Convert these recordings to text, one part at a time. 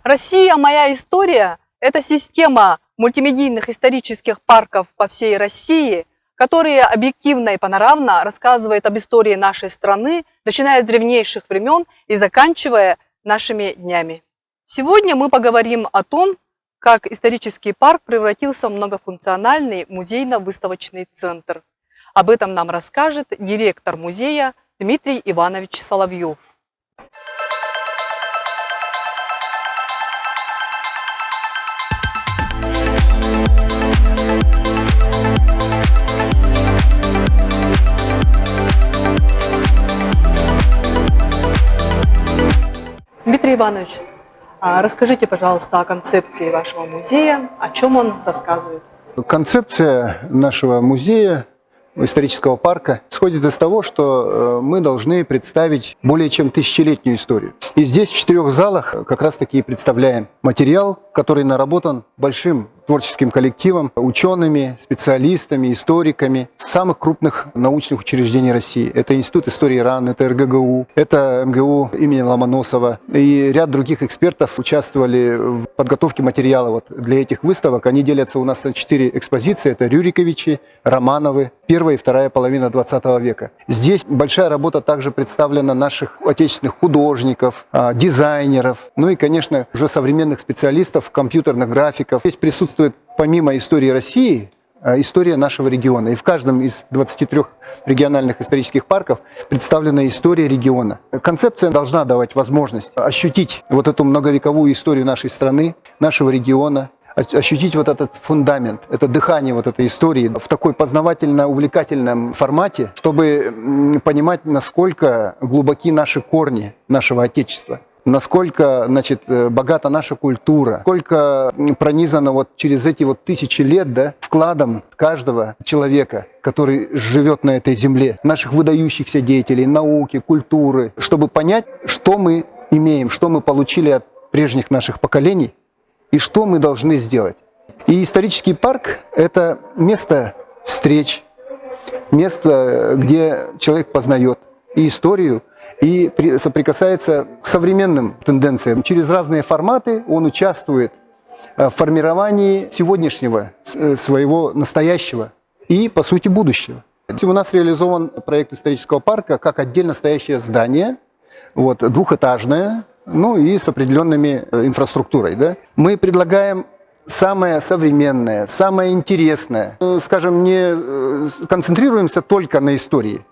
Россия. Моя история – это система мультимедийных исторических парков по всей России, которые объективно и панорамно рассказывают об истории нашей страны, начиная с древнейших времен и заканчивая нашими днями. Сегодня мы поговорим о том, как исторический парк превратился в многофункциональный музейно-выставочный центр. Об этом нам расскажет директор музея Дмитрий Иванович Соловьев. Дмитрий Иванович, расскажите, пожалуйста, о концепции вашего музея, о чем он рассказывает. Концепция нашего музея, исторического парка, исходит из того, что мы должны представить более чем тысячелетнюю историю. И здесь, в 4 залах, как раз таки и представляем материал, который наработан большим творческим коллективом, учеными, специалистами, историками самых крупных научных учреждений России. Это Институт истории РАН, это РГГУ, это МГУ имени Ломоносова. И ряд других экспертов участвовали в подготовке материала вот для этих выставок. Они делятся у нас на 4 экспозиции. Это Рюриковичи, Романовы, первая и вторая половина 20 века. Здесь большая работа также представлена наших отечественных художников, дизайнеров, ну и, конечно, уже современных специалистов, компьютерных графиков. Здесь присутствует помимо истории России, история нашего региона. И в каждом из 23 региональных исторических парков представлена история региона. Концепция должна давать возможность ощутить вот эту многовековую историю нашей страны, нашего региона, ощутить вот этот фундамент, это дыхание вот этой истории в такой познавательно-увлекательном формате, чтобы понимать, насколько глубоки наши корни нашего Отечества. Насколько, значит, богата наша культура, сколько пронизано вот через эти вот тысячи лет, да, вкладом каждого человека, который живет на этой земле, наших выдающихся деятелей науки, культуры, чтобы понять, что мы имеем, что мы получили от прежних наших поколений и что мы должны сделать. И исторический парк – это место встреч, место, где человек познает и историю, и соприкасается к современным тенденциям. Через разные форматы он участвует в формировании сегодняшнего, своего настоящего и, по сути, будущего. У нас реализован проект исторического парка как отдельно стоящее здание, вот, двухэтажное, ну и с определенными инфраструктурой. Да? Мы предлагаем самое современное, самое интересное. Скажем, не концентрируемся только на истории.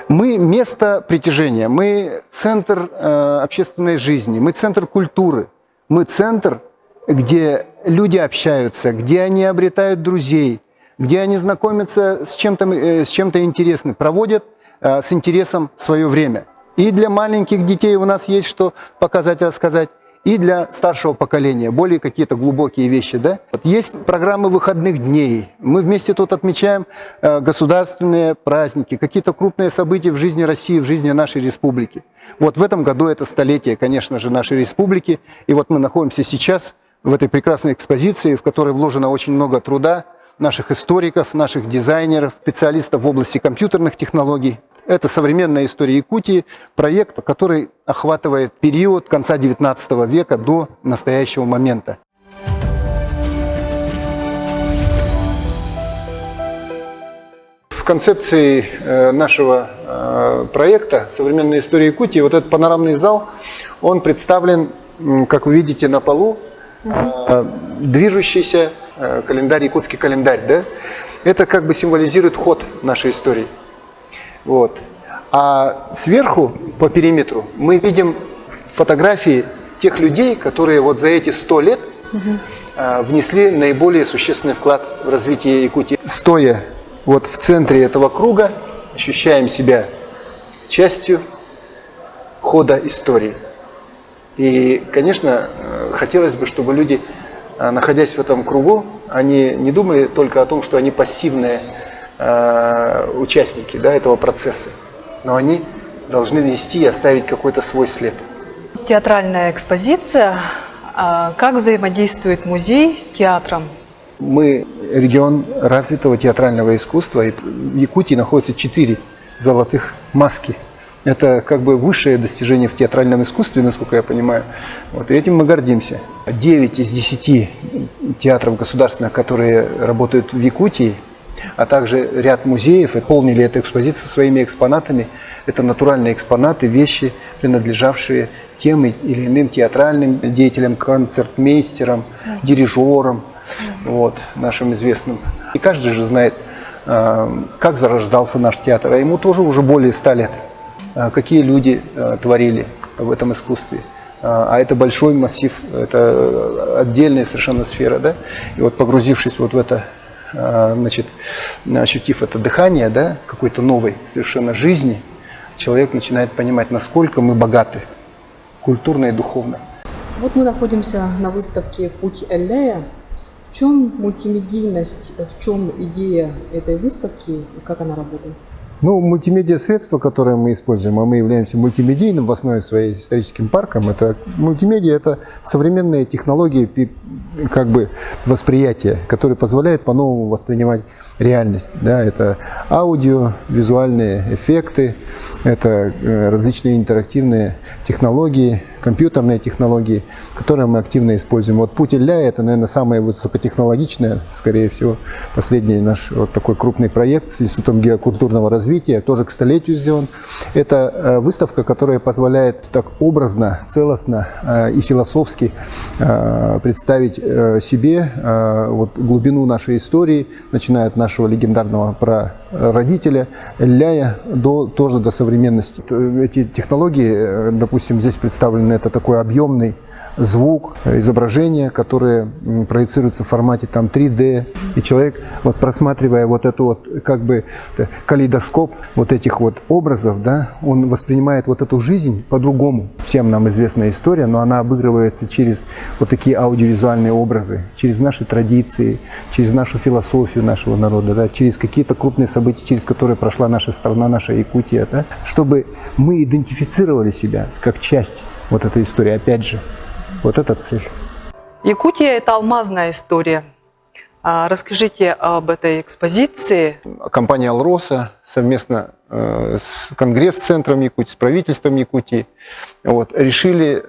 Мы место притяжения, мы центр общественной жизни, мы центр культуры, мы центр, где люди общаются, где они обретают друзей, где они знакомятся с чем-то интересным, проводят с интересом свое время. И для маленьких детей у нас есть что показать, рассказать, и для старшего поколения более какие-то глубокие вещи. Да? Вот есть программы выходных дней. Мы вместе тут отмечаем государственные праздники, какие-то крупные события в жизни России, в жизни нашей республики. Вот в этом году это столетие, конечно же, нашей республики. И вот мы находимся сейчас в этой прекрасной экспозиции, в которой вложено очень много труда наших историков, наших дизайнеров, специалистов в области компьютерных технологий. Это современная история Якутии, проект, который охватывает период конца XIX века до настоящего момента. В концепции нашего проекта «Современная история Якутии» вот этот панорамный зал, он представлен, как вы видите, на полу, движущийся календарь, якутский календарь. Да? Это как бы символизирует ход нашей истории. Вот. А сверху, по периметру, мы видим фотографии тех людей, которые вот за эти 100 лет внесли наиболее существенный вклад в развитие Якутии. Стоя вот в центре этого круга, ощущаем себя частью хода истории. И, конечно, хотелось бы, чтобы люди, находясь в этом кругу, они не думали только о том, что они пассивные участники, да, этого процесса, но они должны внести и оставить какой-то свой след. Театральная экспозиция. Как взаимодействует музей с театром? Мы регион развитого театрального искусства, и в Якутии находится 4 золотых маски Это как бы высшее достижение в театральном искусстве, насколько я понимаю. Вот, и этим мы гордимся. 9 из 10 театров государственных, которые работают в Якутии, а также ряд музеев, наполнили эту экспозицию своими экспонатами. Это натуральные экспонаты, вещи, принадлежавшие тем или иным театральным деятелям, концертмейстерам, дирижерам, вот, нашим известным. И каждый же знает, как зарождался наш театр, а ему тоже уже более 100 лет. Какие люди творили в этом искусстве. А это большой массив, это отдельная совершенно сфера. Да? И вот погрузившись вот в это, значит, ощутив это дыхание, да, какой-то новой совершенно жизни, человек начинает понимать, насколько мы богаты культурно и духовно. Вот мы находимся на выставке «Путь Элляя». В чем мультимедийность, в чем идея этой выставки и как она работает? Ну, мультимедиа-средства, которые мы используем, а мы являемся мультимедийным в основе своей историческим парком, это мультимедиа, это современные технологии как бы восприятия, которые позволяют по-новому воспринимать реальность. Да? Это аудио, визуальные эффекты, это различные интерактивные технологии, компьютерные технологии, которые мы активно используем. Вот «Путь Элляя» — это, наверное, самое высокотехнологичное, скорее всего, последний наш вот такой крупный проект с Институтом геокультурного развития, тоже к столетию сделан. Это выставка, которая позволяет так образно, целостно и философски представить себе вот глубину нашей истории, начиная от нашего легендарного прародителя Элляя тоже до современности. Эти технологии, допустим, здесь представлены, это такой объемный звук, изображение, которое проецируется в формате там 3D. И человек, вот просматривая вот эту вот как бы калейдоскоп вот этих вот образов, да, он воспринимает вот эту жизнь по-другому. Всем нам известная история, но она обыгрывается через вот такие аудиовизуальные образы, через наши традиции, через нашу философию нашего народа, да, через какие-то крупные события, через которые прошла наша страна, наша Якутия, да, чтобы мы идентифицировали себя как часть вот этой истории. Опять же, вот эта цель. Якутия – это алмазная история. Расскажите об этой экспозиции. Компания «Алроса» совместно с Конгресс-центром Якутии, с правительством Якутии вот, решили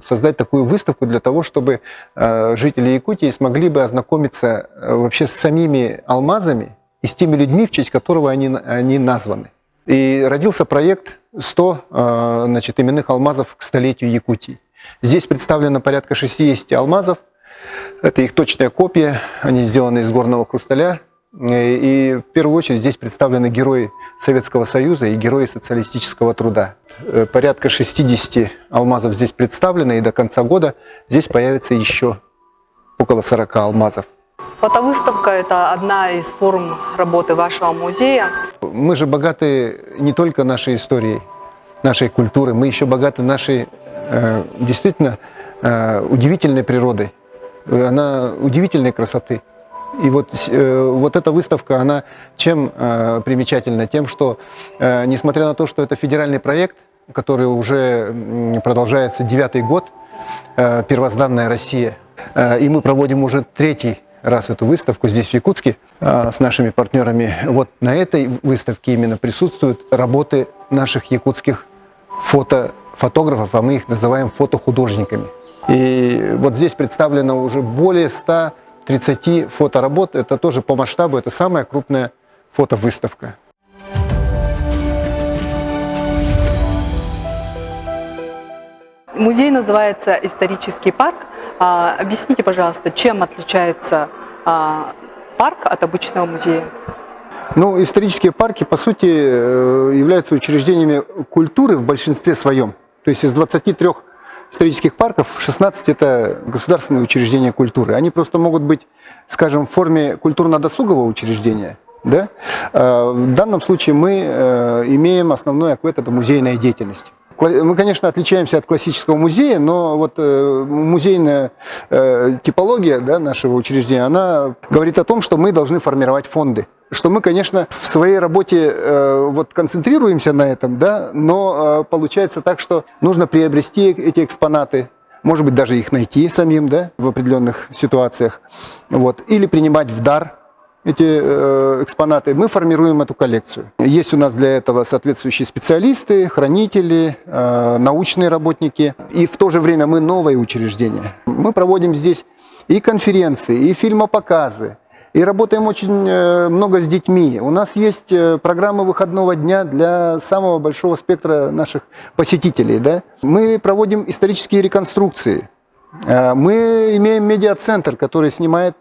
создать такую выставку для того, чтобы жители Якутии смогли бы ознакомиться вообще с самими алмазами и с теми людьми, в честь которого они названы. И родился проект 100 значит, именных алмазов к столетию Якутии. Здесь представлено порядка 60 алмазов. Это их точная копия, они сделаны из горного хрусталя. И в первую очередь здесь представлены герои Советского Союза и герои социалистического труда. Порядка 60 алмазов здесь представлено, и до конца года здесь появится еще около 40 алмазов. Фотовыставка – это одна из форм работы вашего музея. Мы же богаты не только нашей историей, нашей культурой, мы еще богаты нашей действительно удивительной природой. Она удивительной красоты. И вот эта выставка, она чем примечательна? Тем, что несмотря на то, что это федеральный проект, который уже продолжается 9-й год, «Первозданная Россия», и мы проводим уже 3-й раз эту выставку здесь, в Якутске, с нашими партнерами. Вот на этой выставке именно присутствуют работы наших якутских фотографов, а мы их называем фотохудожниками. И вот здесь представлено уже более 130 фоторабот. Это тоже по масштабу, это самая крупная фотовыставка. Музей называется «Исторический парк». Объясните, пожалуйста, чем отличается парк от обычного музея? Ну, исторические парки, по сути, являются учреждениями культуры в большинстве своем. То есть из 23 исторических парков 16 – это государственные учреждения культуры. Они просто могут быть, скажем, в форме культурно-досугового учреждения. Да? В данном случае мы имеем основной аквет – это музейная деятельность. Мы, конечно, отличаемся от классического музея, но вот музейная типология, да, нашего учреждения, она говорит о том, что мы должны формировать фонды. Что мы, конечно, в своей работе вот концентрируемся на этом, да, но получается так, что нужно приобрести эти экспонаты, может быть, даже их найти самим, да, в определенных ситуациях, вот, или принимать в дар эти экспонаты, мы формируем эту коллекцию. Есть у нас для этого соответствующие специалисты, хранители, научные работники. И в то же время мы новое учреждение. Мы проводим здесь и конференции, и фильмопоказы, и работаем очень много с детьми. У нас есть программы выходного дня для самого большого спектра наших посетителей. Да? Мы проводим исторические реконструкции. Мы имеем медиацентр, который снимает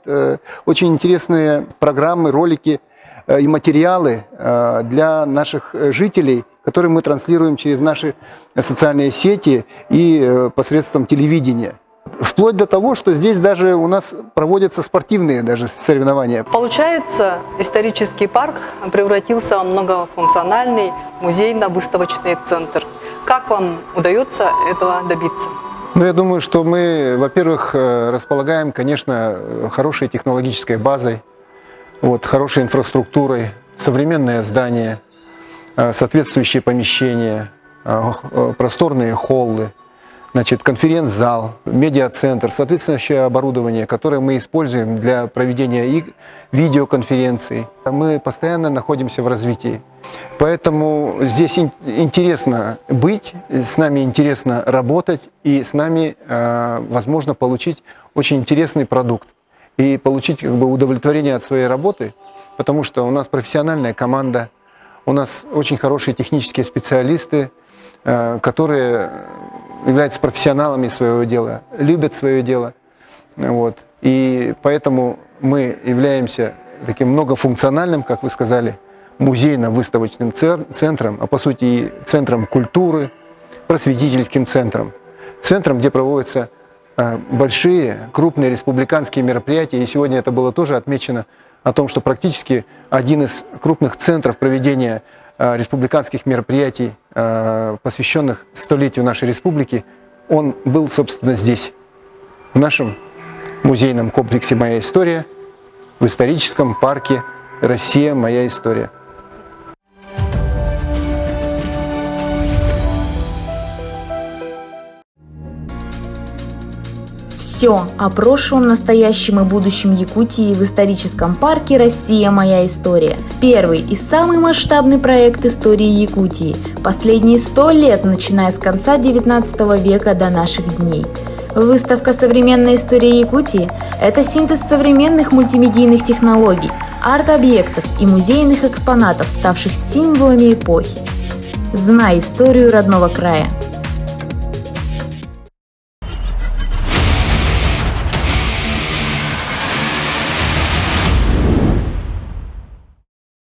очень интересные программы, ролики и материалы для наших жителей, которые мы транслируем через наши социальные сети и посредством телевидения. Вплоть до того, что здесь даже у нас проводятся спортивные даже соревнования. Получается, исторический парк превратился в многофункциональный музейно-выставочный центр. Как вам удается этого добиться? Ну, я думаю, что мы, во-первых, располагаем, конечно, хорошей технологической базой, хорошей инфраструктурой, современное здание, соответствующие помещения, просторные холлы, конференц-зал, медиацентр, соответствующее оборудование, которое мы используем для проведения и видеоконференций. Мы постоянно находимся в развитии. Поэтому здесь интересно быть, с нами интересно работать, и с нами возможно получить очень интересный продукт и получить удовлетворение от своей работы, потому что у нас профессиональная команда, у нас очень хорошие технические специалисты, которые являются профессионалами своего дела, любят свое дело. И поэтому мы являемся таким многофункциональным, как вы сказали, музейно-выставочным центром, а по сути и центром культуры, просветительским центром. Центром, где проводятся большие, крупные республиканские мероприятия. И сегодня это было тоже отмечено о том, что практически один из крупных центров проведения республиканских мероприятий, посвященных столетию нашей республики, он был, собственно, здесь, в нашем музейном комплексе «Моя история», в историческом парке «Россия. Моя история». Все о прошлом, настоящем и будущем Якутии в историческом парке «Россия. Моя история». Первый и самый масштабный проект истории Якутии. Последние 100 лет, начиная с конца 19 века до наших дней. Выставка «Современная история Якутии» – это синтез современных мультимедийных технологий, арт-объектов и музейных экспонатов, ставших символами эпохи. Знай историю родного края.